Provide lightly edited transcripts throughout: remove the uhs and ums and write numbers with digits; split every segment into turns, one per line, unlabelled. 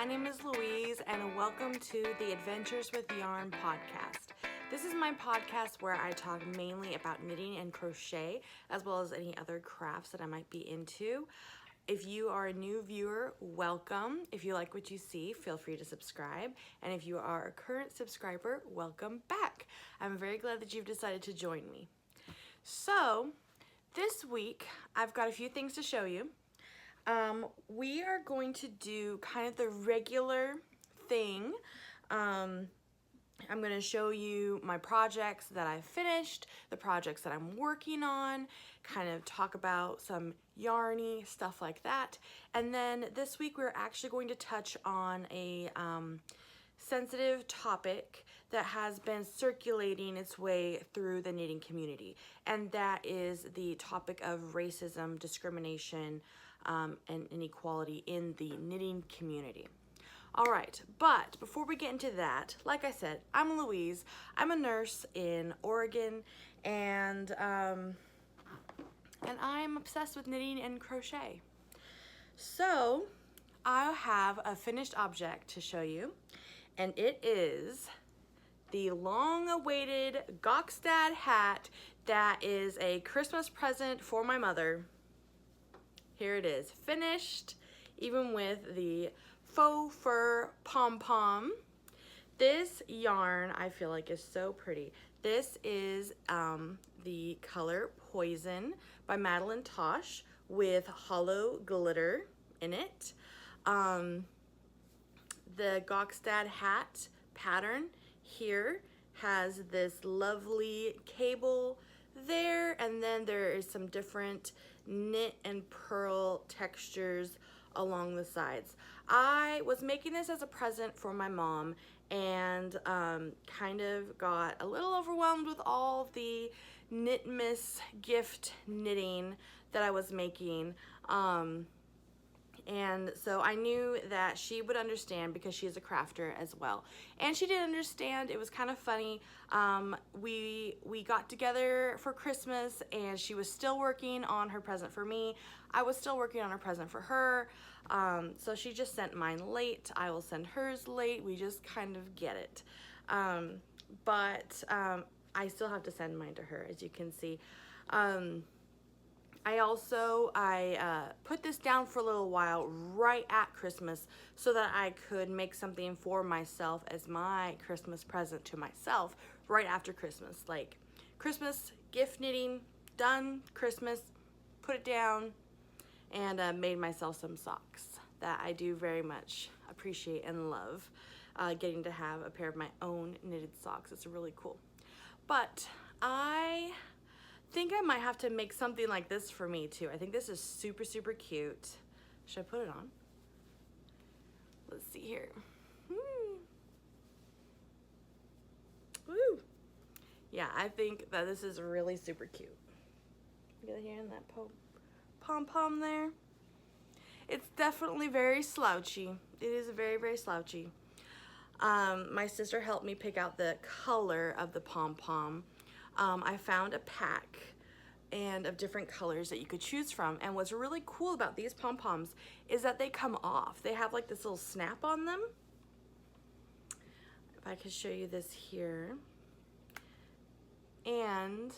My name is Louise, and welcome to the Adventures with Yarn podcast. This is my podcast where I talk mainly about knitting and crochet, as well as any other crafts that I might be into. If you are a new viewer, welcome. If you like what you see, feel free to subscribe. And if you are a current subscriber, welcome back. I'm very glad that you've decided to join me. So, this week, I've got a few things to show you. We are going to do kind of the regular thing. I'm going to show you my projects that I've finished, the projects that I'm working on, kind of talk about some yarny stuff like that. And then this week we're actually going to touch on a sensitive topic that has been circulating its way through the knitting community, and that is the topic of racism, discrimination, and inequality in the knitting community. All right, but before we get into that, like I said, I'm Louise. I'm a nurse in Oregon, and I'm obsessed with knitting and crochet. So I have a finished object to show you, and it is the long-awaited Gokstad hat that is a Christmas present for my mother. Here it is, finished, even with the faux fur pom-pom. This yarn I feel like is so pretty. This is the color Poison by Madeline Tosh with hollow glitter in it. The Gokstad hat pattern here has this lovely cable there, and then there is some different knit and purl textures along the sides. I was making this as a present for my mom, and kind of got a little overwhelmed with all the Knitmas gift knitting that I was making. And so I knew that she would understand because she is a crafter as well. And she did understand. It was kind of funny. We got together for Christmas, and she was still working on her present for me. I was still working on her present for her. So she just sent mine late. I will send hers late. We just kind of get it. But I still have to send mine to her, as you can see. I put this down for a little while right at Christmas so that I could make something for myself as my Christmas present to myself right after Christmas. Like Christmas gift knitting, done, Christmas, put it down, and made myself some socks that I do very much appreciate and love. Getting to have a pair of my own knitted socks. It's really cool. But I think I might have to make something like this for me too. I think this is super, super cute. Should I put it on? Let's see here. Woo! Yeah, I think that this is really super cute. Get a hand in that pom-pom there. It's definitely very slouchy. It is very, very slouchy. My sister helped me pick out the color of the pom-pom. I found a pack of different colors that you could choose from, and what's really cool about these pom-poms is that they come off. They have like this little snap on them. If I could show you this here, and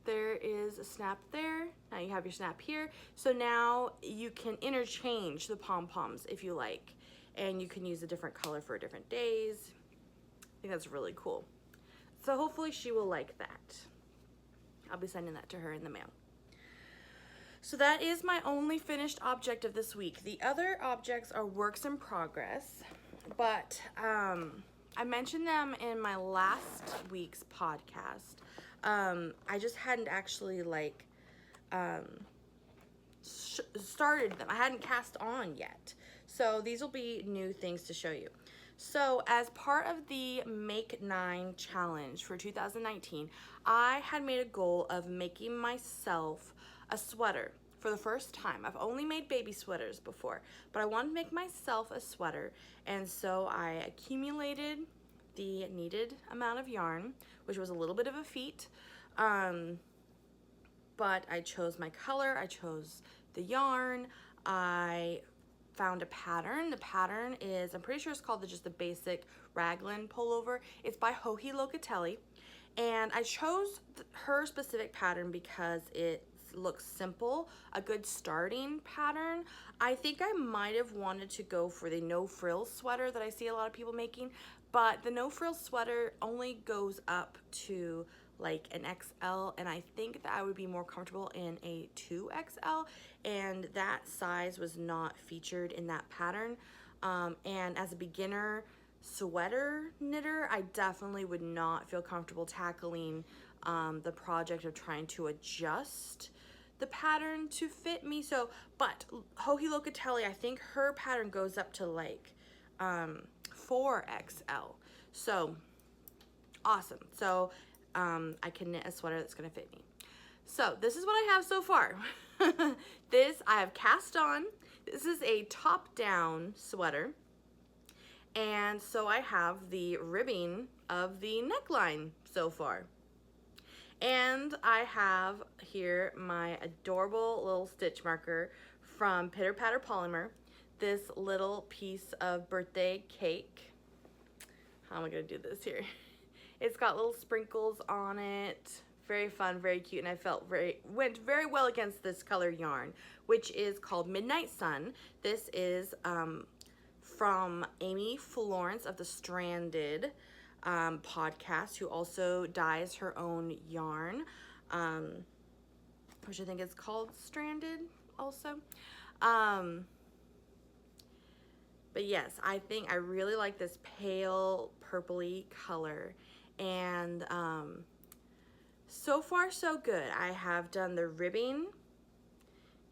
there is a snap there. Now you have your snap here, so now you can interchange the pom-poms if you like, and you can use a different color for different days. I think that's really cool. So hopefully she will like that. I'll be sending that to her in the mail. So that is my only finished object of this week. The other objects are works in progress, but I mentioned them in my last week's podcast. I just hadn't actually started them. I hadn't cast on yet. So these will be new things to show you. So as part of the Make 9 challenge for 2019, I had made a goal of making myself a sweater for the first time. I've only made baby sweaters before, but I wanted to make myself a sweater, and so I accumulated the needed amount of yarn, which was a little bit of a feat, but I chose my color, I chose the yarn, I found a pattern. The pattern is, I'm pretty sure it's called just the basic raglan pullover. It's by Joji Locatelli, and I chose her specific pattern because it looks simple, a good starting pattern. I think I might have wanted to go for the no frills sweater that I see a lot of people making, but the no frills sweater only goes up to like an XL, and I think that I would be more comfortable in a 2XL, and that size was not featured in that pattern. And as a beginner sweater knitter, I definitely would not feel comfortable tackling the project of trying to adjust the pattern to fit me. So, but Joji Locatelli, I think her pattern goes up to like 4XL. So awesome. So I can knit a sweater that's gonna fit me. So this is what I have so far. This I have cast on. This is a top-down sweater. And so I have the ribbing of the neckline so far. And I have here my adorable little stitch marker from Pitter Patter Polymer. This little piece of birthday cake. How am I gonna do this here? It's got little sprinkles on it. Very fun, very cute, and I felt went very well against this color yarn, which is called Midnight Sun. This is from Amy Florence of the Stranded podcast, who also dyes her own yarn, which I think is called Stranded also. But yes, I think I really like this pale purpley color, and so far so good. I have done the ribbing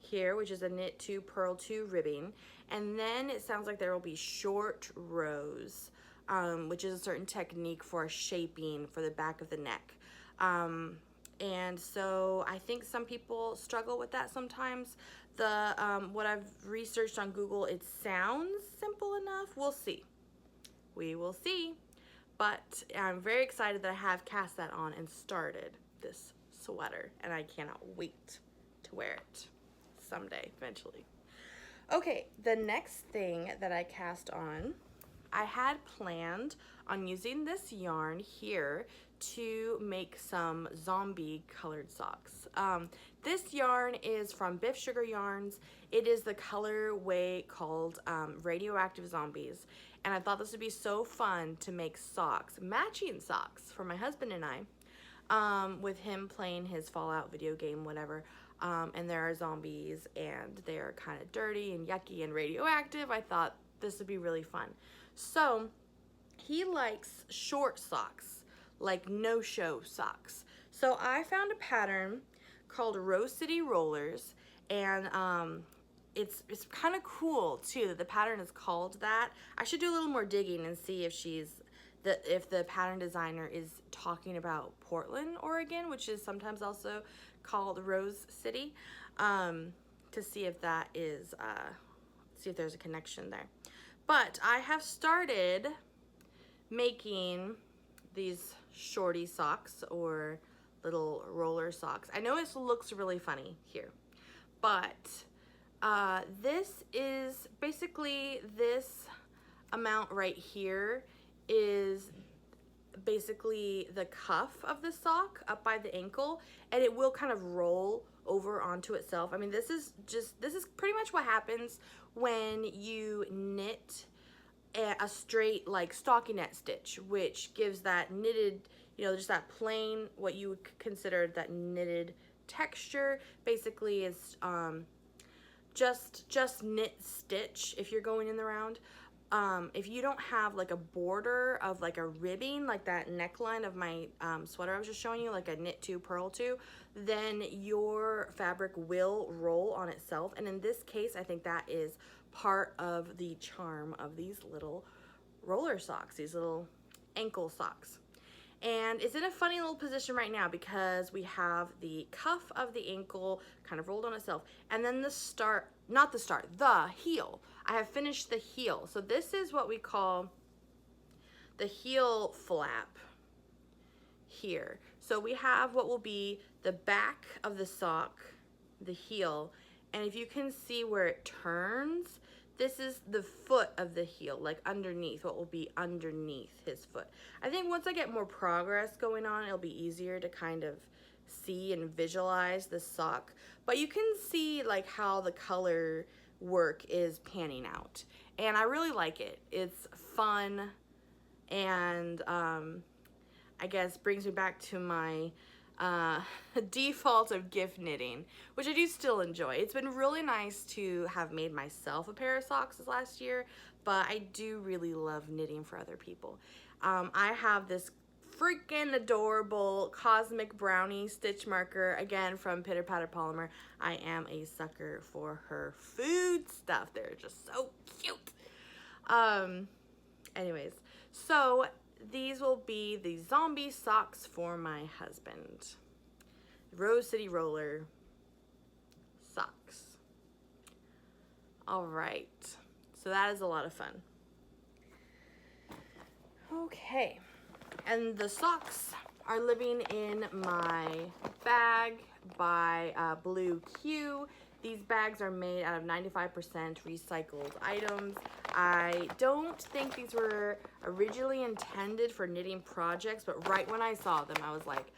here, which is a knit 2 purl 2 ribbing, and then it sounds like there will be short rows, which is a certain technique for shaping for the back of the neck. And so I think some people struggle with that sometimes. What I've researched on Google, it sounds simple enough. We'll see. We will see. But I'm very excited that I have cast that on and started this sweater, and I cannot wait to wear it someday, eventually. Okay, the next thing that I cast on, I had planned on using this yarn here to make some zombie colored socks. This yarn is from Biff Sugar Yarns. It is the colorway called Radioactive Zombies, and I thought this would be so fun to make socks, matching socks for my husband and I, with him playing his Fallout video game, whatever. And there are zombies, and they're kind of dirty and yucky and radioactive. I thought this would be really fun. So he likes short socks, like no-show socks. So I found a pattern called Rose City Rollers, and it's kind of cool too that the pattern is called that. I should do a little more digging and see if if the pattern designer is talking about Portland, Oregon, which is sometimes also called Rose City, to see if that is see if there's a connection there. But I have started making these shorty socks, or little roller socks. I know it looks really funny here, but this is basically, this amount right here is basically the cuff of the sock up by the ankle, and it will kind of roll over onto itself. I mean, this is pretty much what happens when you knit a straight like stockinette stitch, which gives that knitted, you know, just that plain, what you would consider that knitted texture. Basically is just knit stitch if you're going in the round. If you don't have like a border of like a ribbing, like that neckline of my sweater I was just showing you, like a knit 2 purl 2, then your fabric will roll on itself. And in this case, I think that is part of the charm of these little roller socks, these little ankle socks. And it's in a funny little position right now because we have the cuff of the ankle kind of rolled on itself, and then the heel. I have finished the heel. So this is what we call the heel flap here. So we have what will be the back of the sock, the heel, and if you can see where it turns, this is the foot of the heel, like underneath, what will be underneath his foot. I think once I get more progress going on, it'll be easier to kind of see and visualize the sock. But you can see like how the color work is panning out. And I really like it. It's fun, and I guess brings me back to my default of gift knitting, which I do still enjoy. It's been really nice to have made myself a pair of socks this last year, but I do really love knitting for other people. I have this freaking adorable Cosmic Brownie stitch marker, again from Pitter Patter Polymer. I am a sucker for her food stuff. They're just so cute. Anyways, so these will be the zombie socks for my husband. Rose City Roller socks. All right, so that is a lot of fun. Okay, and the socks are living in my bag by Blue Q. These bags are made out of 95% recycled items. I don't think these were originally intended for knitting projects, but right when I saw them, I was like,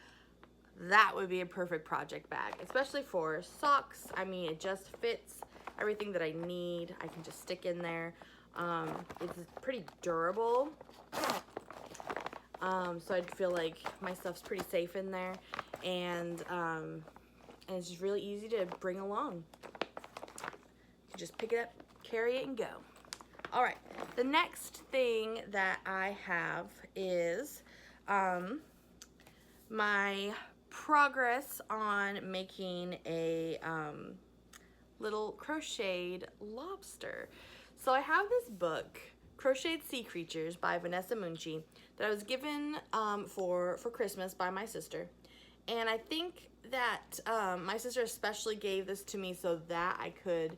that would be a perfect project bag, especially for socks. I mean, it just fits everything that I need. I can just stick in there. It's pretty durable. So I feel like my stuff's pretty safe in there, and it's just really easy to bring along. You just pick it up, carry it, and go. All right, the next thing that I have is my progress on making a little crocheted lobster. So I have this book, Crocheted Sea Creatures by Vanessa Munchi, that I was given for Christmas by my sister. And I think that my sister especially gave this to me so that I could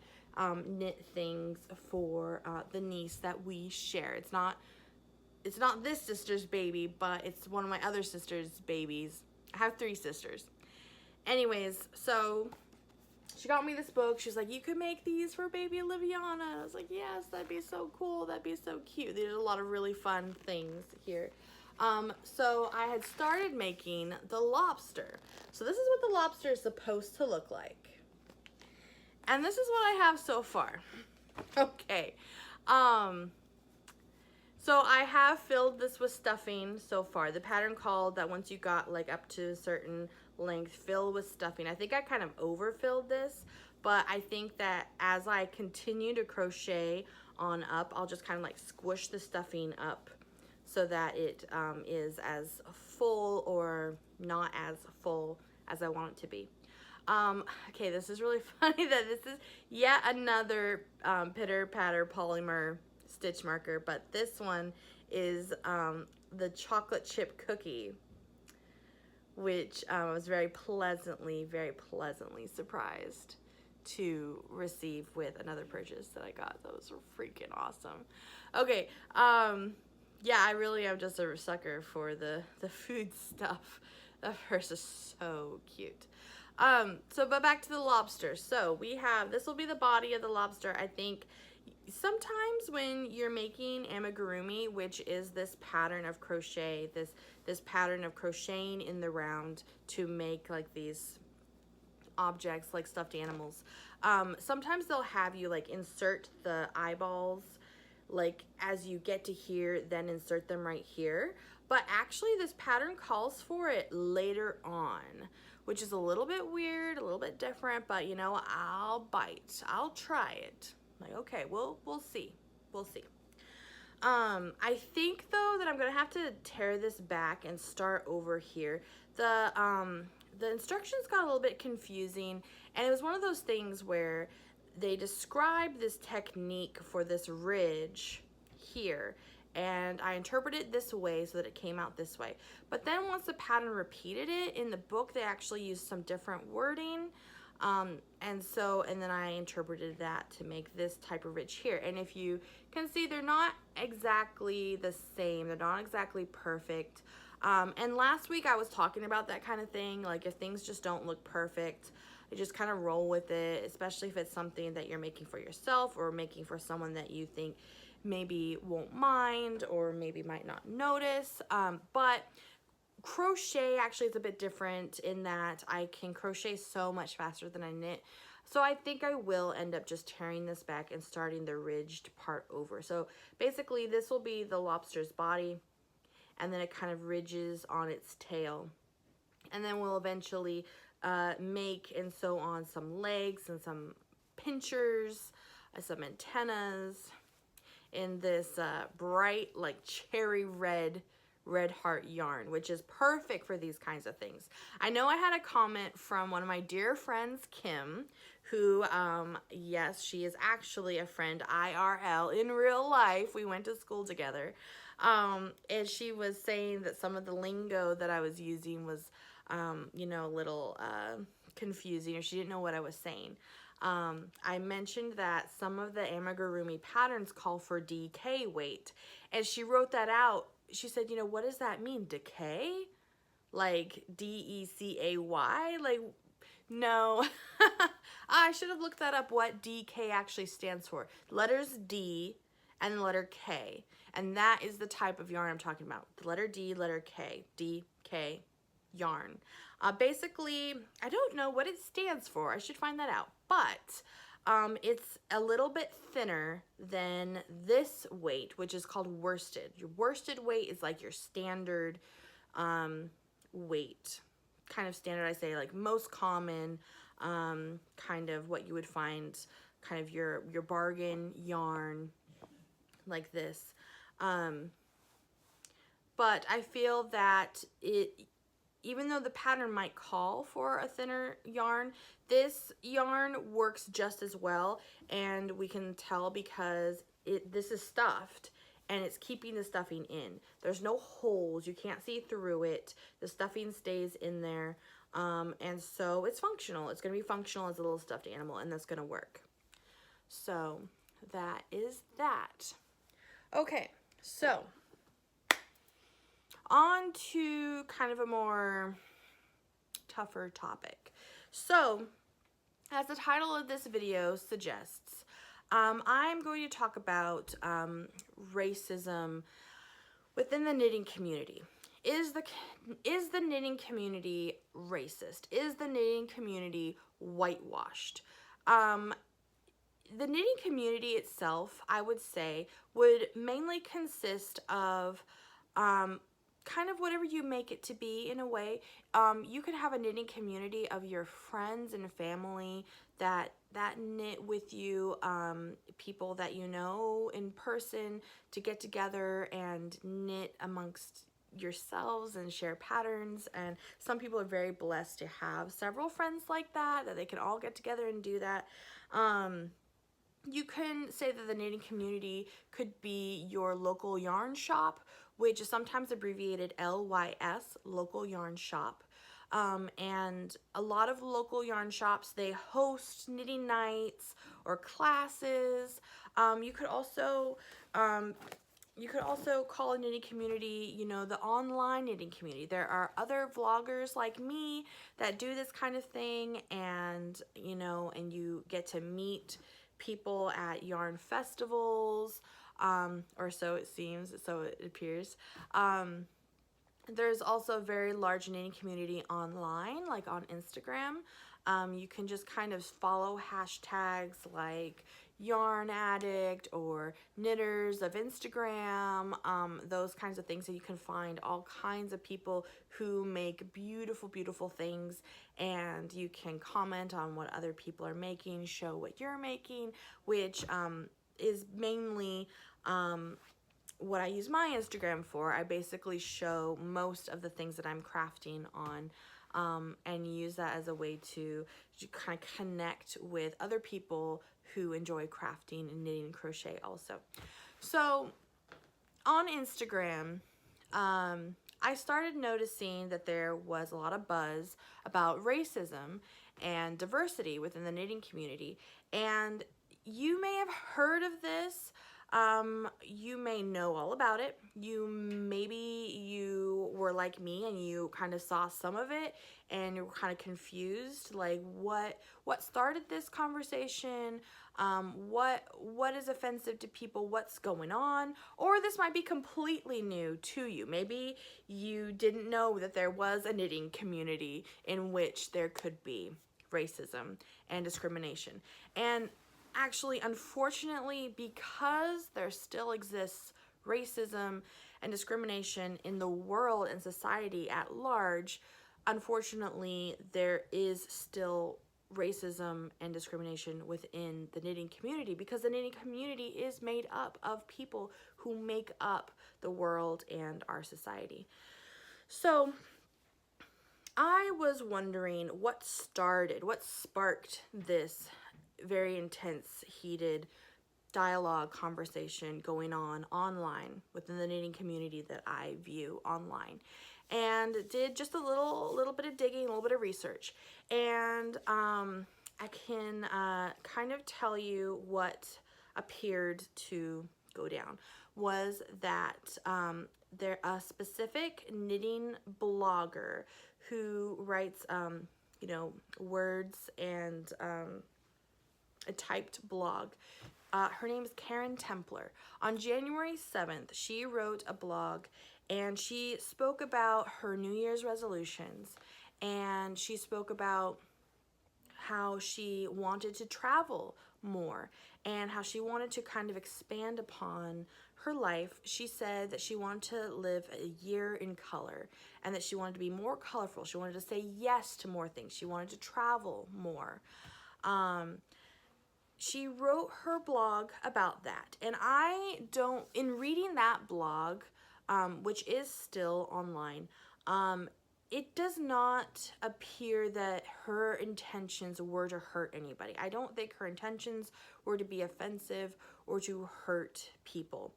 knit things for the niece that we share. It's not this sister's baby, but it's one of my other sister's babies. I have 3 sisters. Anyways, so she got me this book. She's like, you could make these for baby Liviana. I was like, yes, that'd be so cool. That'd be so cute. There's a lot of really fun things here. So I had started making the lobster. So this is what the lobster is supposed to look like. And this is what I have so far. Okay. So I have filled this with stuffing so far. The pattern called that once you got like up to a certain length, fill with stuffing. I think I kind of overfilled this, but I think that as I continue to crochet on up, I'll just kind of like squish the stuffing up so that it is as full or not as full as I want it to be. Okay, this is really funny that this is yet another Pitter Patter Polymer stitch marker, but this one is the chocolate chip cookie, which I was very pleasantly surprised to receive with another purchase that I got. That was freaking awesome. Okay, yeah, I really am just a sucker for the food stuff. That purse is so cute. But back to the lobster. So we have, this will be the body of the lobster. I think sometimes when you're making amigurumi, which is this pattern of crochet, this pattern of crocheting in the round to make like these objects like stuffed animals, sometimes they'll have you like insert the eyeballs like as you get to here, then insert them right here. But actually this pattern calls for it later on, which is a little bit weird, a little bit different, but you know, I'll bite. I'll try it. Like, okay, we'll see. We'll see. I think though that I'm gonna have to tear this back and start over here. The instructions got a little bit confusing, and it was one of those things where they described this technique for this ridge here, and I interpreted it this way so that it came out this way. But then once the pattern repeated it in the book, they actually used some different wording, and then I interpreted that to make this type of ridge here. And if you can see, they're not exactly the same. They're not exactly perfect. And last week I was talking about that kind of thing, like if things just don't look perfect, just kind of roll with it, especially if it's something that you're making for yourself or making for someone that you think maybe won't mind or maybe might not notice. But crochet actually is a bit different in that I can crochet so much faster than I knit. So I think I will end up just tearing this back and starting the ridged part over. So basically this will be the lobster's body, and then it kind of ridges on its tail. And then we'll eventually make and sew on some legs and some pinchers, some antennas in this bright, like cherry red heart yarn, which is perfect for these kinds of things. I know I had a comment from one of my dear friends, Kim, who, yes, she is actually a friend IRL in real life. We went to school together. And she was saying that some of the lingo that I was using was, you know, a little confusing, or she didn't know what I was saying. I mentioned that some of the amigurumi patterns call for DK weight, and she wrote that out. She said, you know, what does that mean? Decay? Like DECAY? Like, no. I should have looked that up, what DK actually stands for. Letters D and the letter K. And that is the type of yarn I'm talking about. The letter D, letter K. DK yarn. Basically, I don't know what it stands for. I should find that out. But it's a little bit thinner than this weight, which is called worsted. Your worsted weight is like your standard weight. Kind of standard, I say, like most common, kind of what you would find, kind of your bargain yarn like this. But I feel that even though the pattern might call for a thinner yarn, this yarn works just as well, and we can tell because this is stuffed and it's keeping the stuffing in. There's no holes, you can't see through it. The stuffing stays in there, and so it's functional. It's gonna be functional as a little stuffed animal, and that's gonna work. So that is that. Okay, so on to kind of a more tougher topic. So, as the title of this video suggests, I'm going to talk about racism within the knitting community. Is the knitting community racist? Is the knitting community whitewashed? The knitting community itself, I would say, would mainly consist of kind of whatever you make it to be in a way. You could have a knitting community of your friends and family that knit with you, people that you know in person, to get together and knit amongst yourselves and share patterns. And some people are very blessed to have several friends like that they can all get together and do that. You can say that the knitting community could be your local yarn shop, which is sometimes abbreviated LYS, local yarn shop. And a lot of local yarn shops, they host knitting nights or classes. You could also call a knitting community, you know, the online knitting community. There are other vloggers like me that do this kind of thing, and, you know, and you get to meet people at yarn festivals, or so it seems, so it appears. There's also a very large knitting community online, like on Instagram. You can just kind of follow hashtags like Yarn Addict or Knitters of Instagram, those kinds of things, and you can find all kinds of people who make beautiful, beautiful things, and you can comment on what other people are making, show what you're making, which is mainly what I use my Instagram for. I basically show most of the things that I'm crafting on, and use that as a way to kind of connect with other people who enjoy crafting and knitting and crochet also. So on Instagram, I started noticing that there was a lot of buzz about racism and diversity within the knitting community. And you may have heard of this. You may know all about it. Maybe you were like me and you kind of saw some of it and you were kind of confused, like what started this conversation, what is offensive to people, what's going on, or this might be completely new to you. Maybe you didn't know that there was a knitting community in which there could be racism and discrimination. And actually, unfortunately, because there still exists racism and discrimination in the world and society at large, unfortunately, there is still racism and discrimination within the knitting community, because the knitting community is made up of people who make up the world and our society. So I was wondering what sparked this very intense, heated dialogue conversation going on online within the knitting community that I view online, and did just a little bit of digging, a little bit of research, and I can kind of tell you what appeared to go down was that there a specific knitting blogger who writes words and a typed blog. Her name is Karen Templar. On January 7th, she wrote a blog and she spoke about her New Year's resolutions, and she spoke about how she wanted to travel more and how she wanted to kind of expand upon her life. She said that she wanted to live a year in color and that she wanted to be more colorful. She wanted to say yes to more things. She wanted to travel more. She wrote her blog about that. And in reading that blog, which is still online, it does not appear that her intentions were to hurt anybody. I don't think her intentions were to be offensive or to hurt people.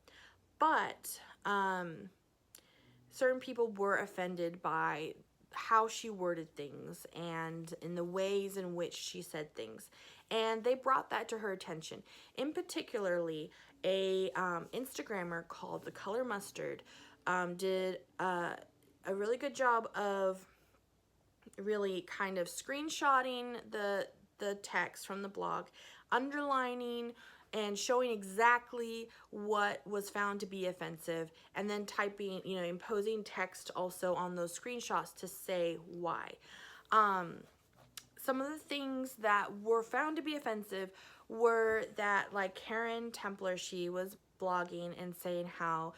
But certain people were offended by how she worded things and in the ways in which she said things. And they brought that to her attention. In particularly, a Instagrammer called The Color Mustard did a really good job of really kind of screenshotting the text from the blog, underlining and showing exactly what was found to be offensive, and then typing, imposing text also on those screenshots to say why. Some of the things that were found to be offensive were that, like, Karen Templar, she was blogging and saying how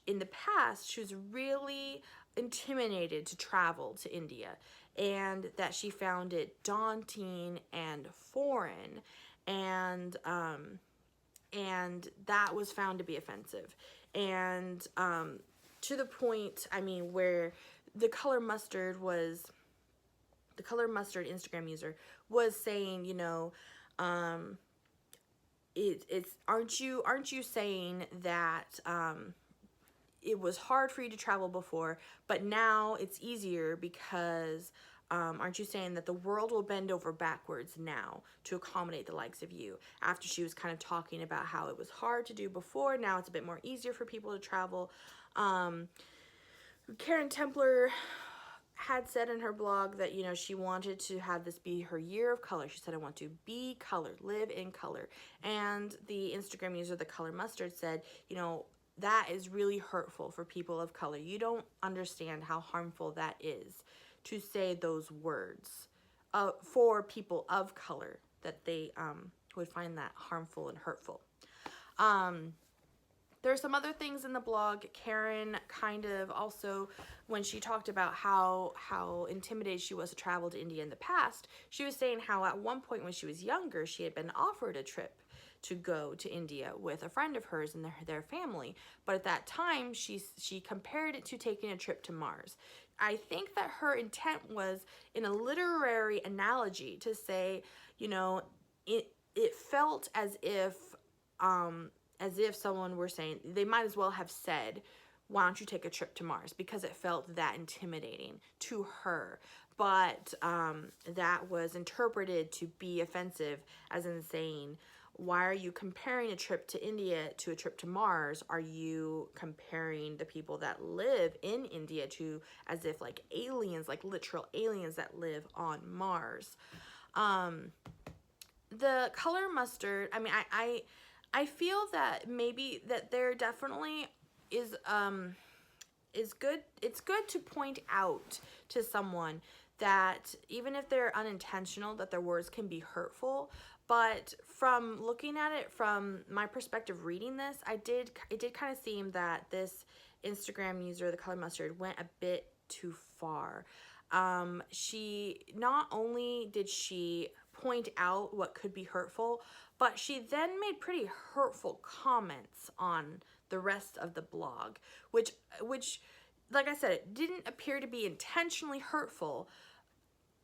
in the past she was really intimidated to travel to India, and that she found it daunting and foreign, and that was found to be offensive. And to the point, where the Color Mustard Instagram user was saying, aren't you saying that it was hard for you to travel before, but now it's easier because aren't you saying that the world will bend over backwards now to accommodate the likes of you? After she was kind of talking about how it was hard to do before, now it's a bit more easier for people to travel. Karen Templar had said in her blog that, she wanted to have this be her year of color. She said, I want to be color, live in color. And the Instagram user, The Color Mustard, said, that is really hurtful for people of color. You don't understand how harmful that is to say those words for people of color, that they would find that harmful and hurtful. There are some other things in the blog. Karen kind of also, when she talked about how intimidated she was to travel to India in the past, she was saying how at one point when she was younger, she had been offered a trip to go to India with a friend of hers and their family. But at that time, she compared it to taking a trip to Mars. I think that her intent was in a literary analogy to say, it felt as if someone were saying, they might as well have said, why don't you take a trip to Mars? Because it felt that intimidating to her. But that was interpreted to be offensive, as in saying, why are you comparing a trip to India to a trip to Mars? Are you comparing the people that live in India to as if like aliens, like literal aliens that live on Mars? The color mustard, I mean, I feel that maybe that there definitely is good. It's good to point out to someone that even if they're unintentional, that their words can be hurtful. But from looking at it from my perspective reading this, it did kind of seem that this Instagram user, the color mustard, went a bit too far. She not only did she point out what could be hurtful, but she then made pretty hurtful comments on the rest of the blog, which like I said, it didn't appear to be intentionally hurtful,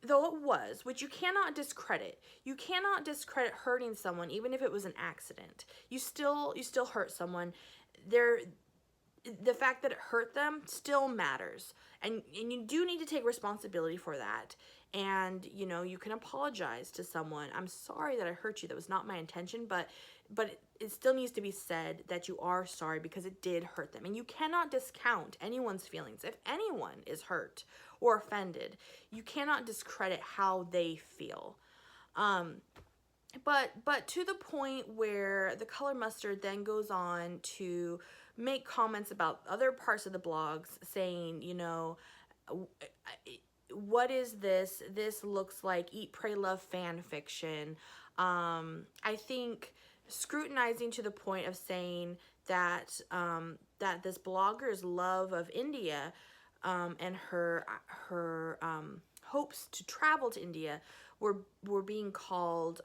though it was, which you cannot discredit. You cannot discredit hurting someone even if it was an accident. You still hurt someone. The fact that it hurt them still matters, and you do need to take responsibility for that. And you can apologize to someone. I'm sorry that I hurt you. That was not my intention, but it still needs to be said that you are sorry because it did hurt them. And you cannot discount anyone's feelings. If anyone is hurt or offended, you cannot discredit how they feel. But to the point where the color mustard then goes on to make comments about other parts of the blogs saying, what is this? This looks like Eat, Pray, Love fan fiction. I think scrutinizing to the point of saying that that this blogger's love of India and her hopes to travel to India were being called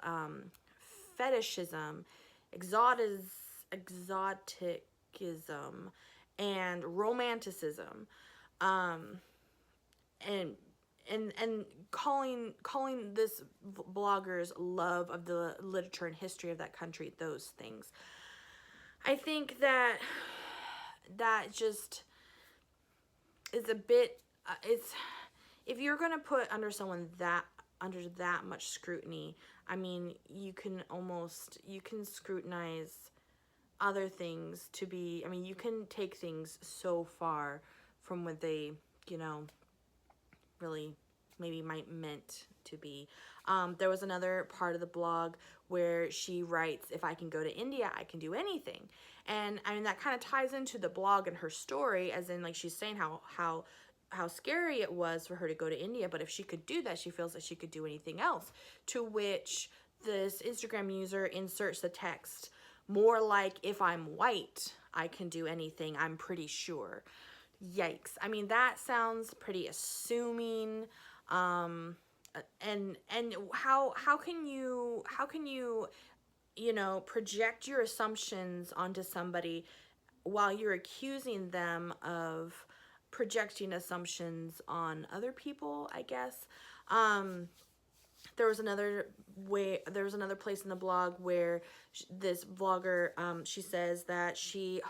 fetishism, exoticism, and romanticism, and calling this blogger's love of the literature and history of that country those things. I think that just is a bit it's if you're going to put under someone under that much scrutiny, I mean, you can scrutinize other things to be, I mean, you can take things so far from what they, really maybe meant to be. There was another part of the blog where she writes, if I can go to India, I can do anything. And I mean, that kind of ties into the blog and her story, as in like she's saying how scary it was for her to go to India, but if she could do that, she feels that she could do anything else. To which this Instagram user inserts the text, more like, if I'm white, I can do anything, I'm pretty sure. Yikes. I mean, that sounds pretty assuming. And how can you project your assumptions onto somebody while you're accusing them of projecting assumptions on other people, I guess. There was another place in the blog where this vlogger, she says that she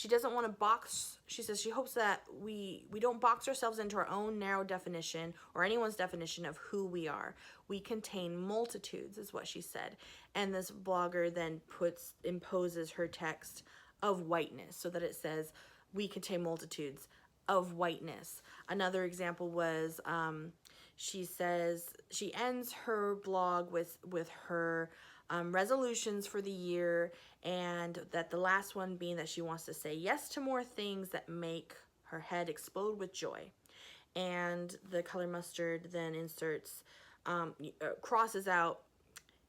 doesn't want to box, she says she hopes that we don't box ourselves into our own narrow definition or anyone's definition of who we are. We contain multitudes, is what she said. And this blogger then imposes her text of whiteness so that it says, we contain multitudes of whiteness. Another example was, she says, she ends her blog with her resolutions for the year, and that the last one being that she wants to say yes to more things that make her head explode with joy. And the color mustard then inserts, crosses out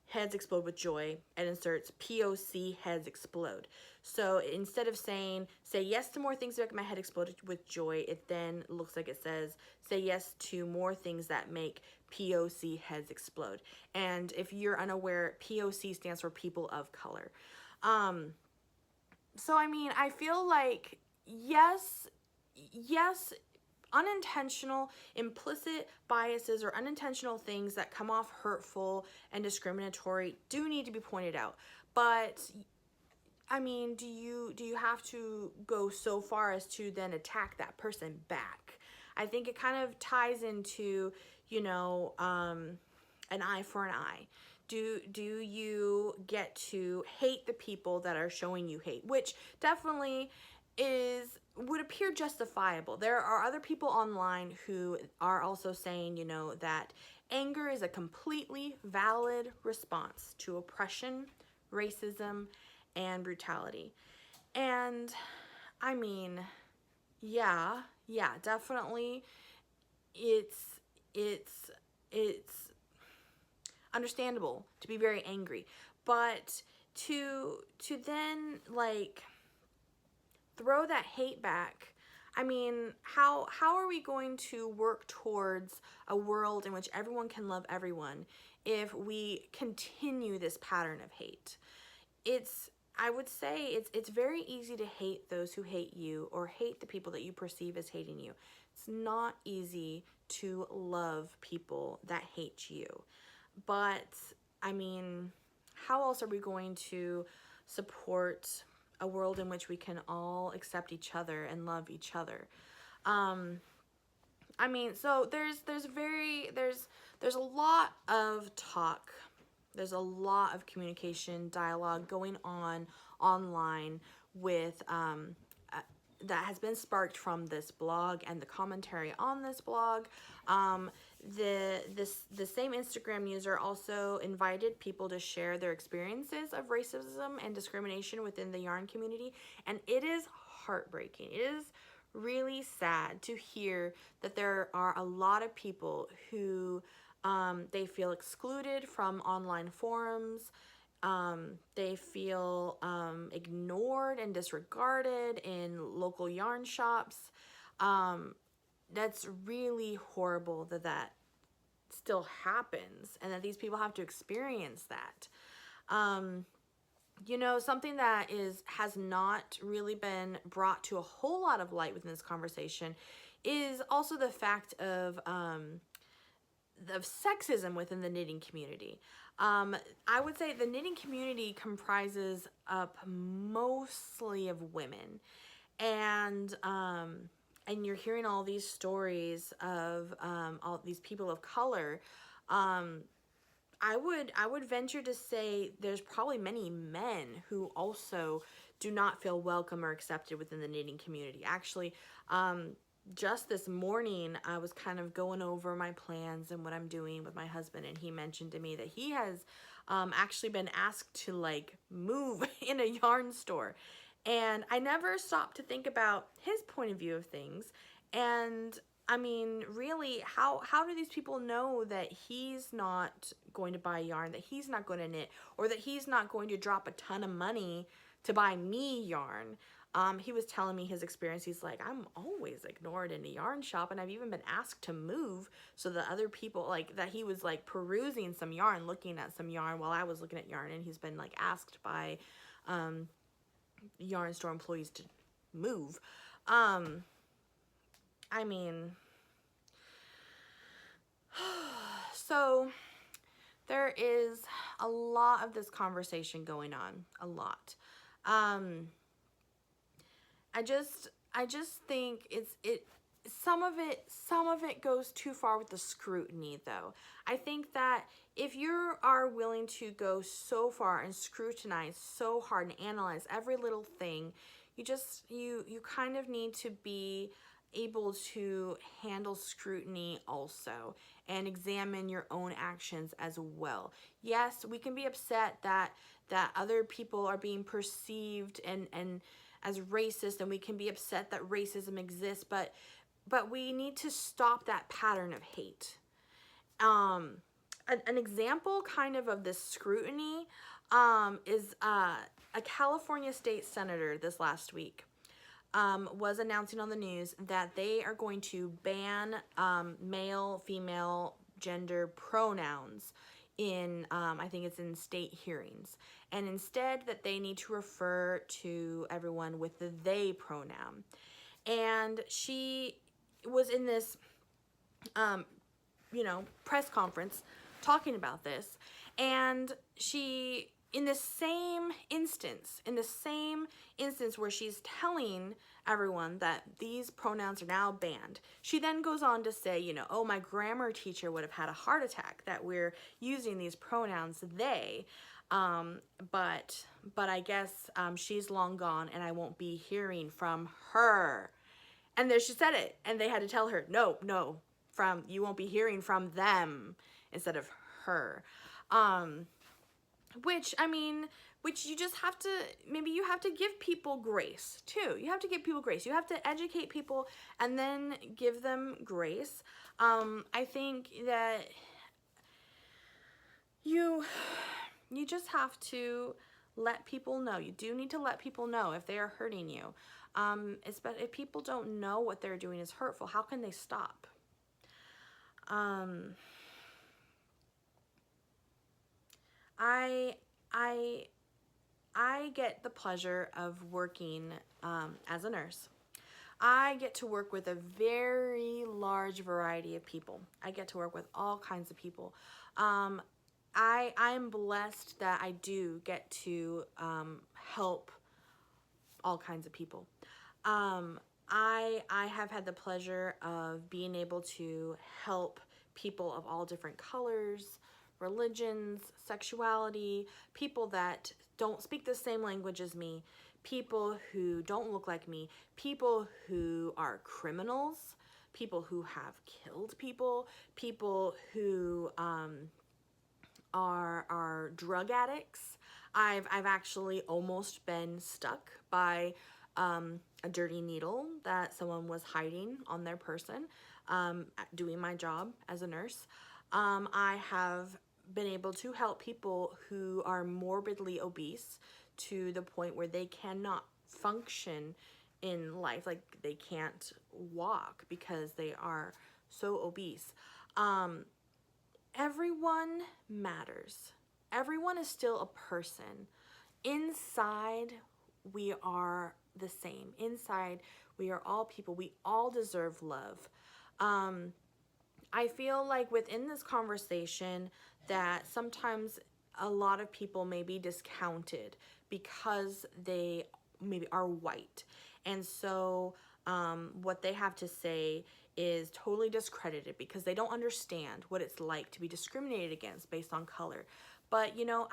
heads explode with joy and inserts POC heads explode. So instead of saying, say yes to more things that make my head explode with joy, it then looks like it says, say yes to more things that make POC heads explode. And if you're unaware, POC stands for people of color. So, I mean, I feel like, yes, unintentional, implicit biases or unintentional things that come off hurtful and discriminatory do need to be pointed out. But I mean, do you have to go so far as to then attack that person back? I think it kind of ties into, an eye for an eye. Do you get to hate the people that are showing you hate, which definitely would appear justifiable. There are other people online who are also saying, you know, that anger is a completely valid response to oppression, racism, and brutality. And I mean, yeah, definitely it's understandable to be very angry, but to then like throw that hate back. I mean, how are we going to work towards a world in which everyone can love everyone if we continue this pattern of hate? I would say it's very easy to hate those who hate you, or hate the people that you perceive as hating you. It's not easy to love people that hate you. But I mean, how else are we going to support a world in which we can all accept each other and love each other? I mean, so there's a lot of talk. There's a lot of communication, dialogue going on online with that has been sparked from this blog and the commentary on this blog. The same Instagram user also invited people to share their experiences of racism and discrimination within the yarn community, and it is heartbreaking. It is really sad to hear that there are a lot of people who they feel excluded from online forums. They feel ignored and disregarded in local yarn shops. That's really horrible that still happens, and that these people have to experience that. You know, something that has not really been brought to a whole lot of light within this conversation is also the fact of sexism within the knitting community. I would say the knitting community comprises up mostly of women, and you're hearing all these stories of all these people of color. I would venture to say there's probably many men who also do not feel welcome or accepted within the knitting community. Actually, just this morning, I was kind of going over my plans and what I'm doing with my husband, and he mentioned to me that he has actually been asked to like move in a yarn store. And I never stopped to think about his point of view of things. And I mean, really, how do these people know that he's not going to buy yarn, that he's not going to knit, or that he's not going to drop a ton of money to buy me yarn? He was telling me his experience. He's like, I'm always ignored in a yarn shop, and I've even been asked to move so that other people, like, that he was like perusing some yarn, looking at some yarn while I was looking at yarn, and he's been like asked by yarn store employees to move. I mean, so there is a lot of this conversation going on, a lot. I just think some of it goes too far with the scrutiny, though. I think that if you are willing to go so far and scrutinize so hard and analyze every little thing, you kind of need to be able to handle scrutiny also and examine your own actions as well. Yes, we can be upset that other people are being perceived and as racist, and we can be upset that racism exists, but we need to stop that pattern of hate. An example kind of this scrutiny is a California state senator this last week was announcing on the news that they are going to ban male, female, gender pronouns in, I think it's in state hearings. And instead that they need to refer to everyone with the they pronoun. And she was in this, press conference talking about this. And she in the same instance where she's telling everyone that these pronouns are now banned, she then goes on to say, you know, oh, my grammar teacher would have had a heart attack that we're using these pronouns they, but I guess she's long gone and I won't be hearing from her. And there she said it, and they had to tell her, no, you won't be hearing from them instead of her. Which you just have to, maybe you have to give people grace too. You have to give people grace. You have to educate people and then give them grace. I think that you just have to let people know. You do need to let people know if they are hurting you. Especially if people don't know what they're doing is hurtful, how can they stop? I get the pleasure of working as a nurse. I get to work with a very large variety of people. I get to work with all kinds of people. I'm blessed that I do get to help all kinds of people. I have had the pleasure of being able to help people of all different colors, religions, sexuality, people that don't speak the same language as me, people who don't look like me, people who are criminals, people who have killed people, people who are drug addicts. I've actually almost been stuck by a dirty needle that someone was hiding on their person, doing my job as a nurse. I have been able to help people who are morbidly obese to the point where they cannot function in life, like they can't walk because they are so obese. Everyone matters. Everyone is still a person. Inside, we are the same. Inside, we are all people. We all deserve love. I feel like within this conversation that sometimes a lot of people may be discounted because they maybe are white. And so what they have to say is totally discredited because they don't understand what it's like to be discriminated against based on color. But, you know,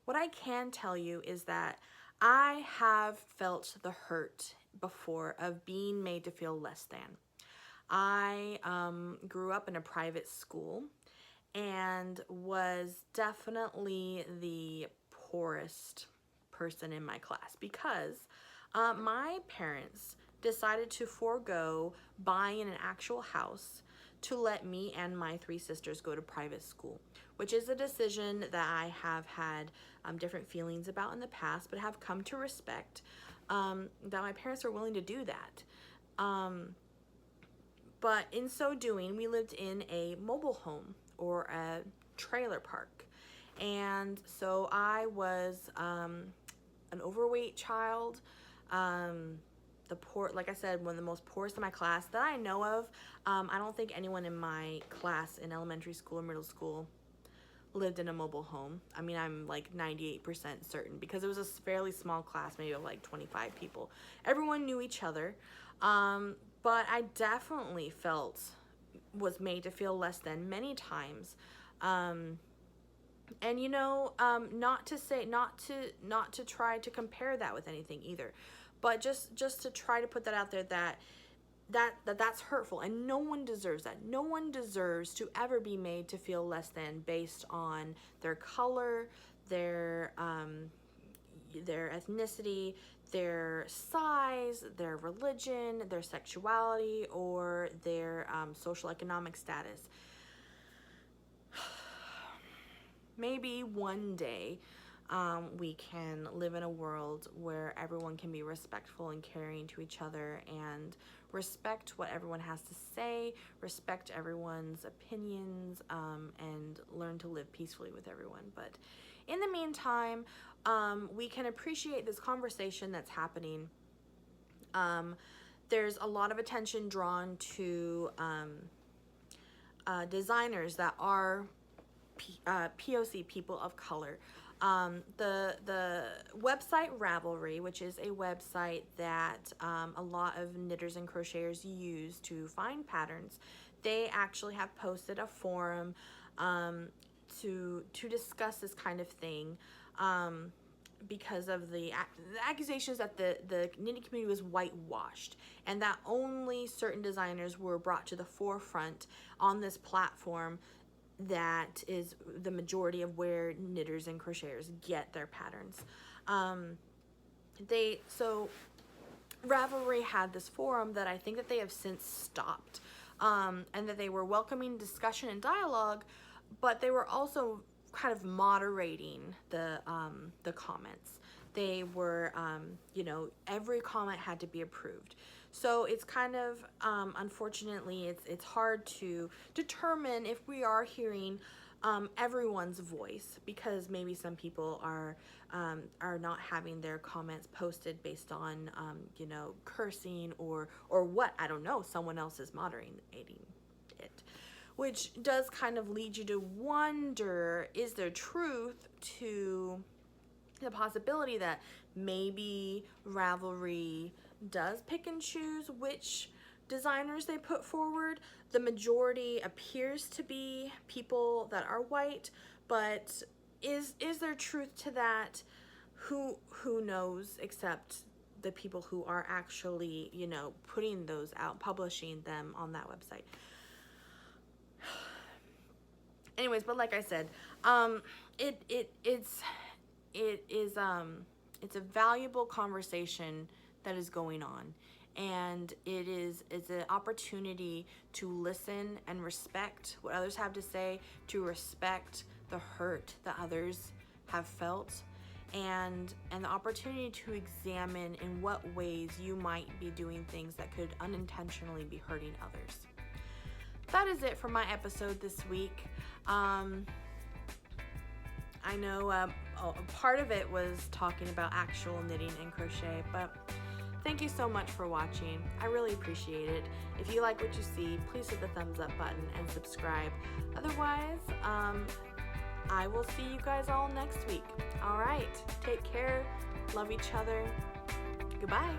what I can tell you is that I have felt the hurt before of being made to feel less than. I grew up in a private school and was definitely the poorest person in my class because my parents decided to forego buying an actual house to let me and my 3 sisters go to private school, which is a decision that I have had different feelings about in the past, but have come to respect that my parents are willing to do that. But in so doing, we lived in a mobile home or a trailer park. And so I was an overweight child, like I said, one of the most poorest in my class that I know of. I don't think anyone in my class in elementary school or middle school lived in a mobile home. I mean, I'm like 98% certain because it was a fairly small class, maybe of like 25 people. Everyone knew each other. But I definitely was made to feel less than many times. And you know, not to try to compare that with anything either, but just to try to put that out there that's hurtful, and no one deserves that. No one deserves to ever be made to feel less than based on their color, their ethnicity, their size, their religion, their sexuality, or their social economic status. Maybe one day we can live in a world where everyone can be respectful and caring to each other and respect what everyone has to say, respect everyone's opinions, and learn to live peacefully with everyone. But in the meantime, we can appreciate this conversation that's happening. There's a lot of attention drawn to designers that are POC, people of color. The website Ravelry, which is a website that a lot of knitters and crocheters use to find patterns, they actually have posted a forum to discuss this kind of thing, because of the accusations that the knitting community was whitewashed and that only certain designers were brought to the forefront on this platform that is the majority of where knitters and crocheters get their patterns. So Ravelry had this forum that I think that they have since stopped, and that they were welcoming discussion and dialogue, but they were also kind of moderating the comments. They were, every comment had to be approved. So it's kind of, unfortunately, it's hard to determine if we are hearing everyone's voice, because maybe some people are not having their comments posted based on, cursing or what, I don't know, someone else is moderating it. Which does kind of lead you to wonder, is there truth to the possibility that maybe Ravelry does pick and choose which designers they put forward? The majority appears to be people that are white, but is there truth to that? Who knows, except the people who are actually, putting those out, publishing them on that website. Anyways, but like I said, it's a valuable conversation that is going on, and it's an opportunity to listen and respect what others have to say, to respect the hurt that others have felt, and the opportunity to examine in what ways you might be doing things that could unintentionally be hurting others. That is it for my episode this week. I know part of it was talking about actual knitting and crochet, but thank you so much for watching. I really appreciate it. If you like what you see, please hit the thumbs up button and subscribe. Otherwise, I will see you guys all next week. All right, take care, love each other. Goodbye.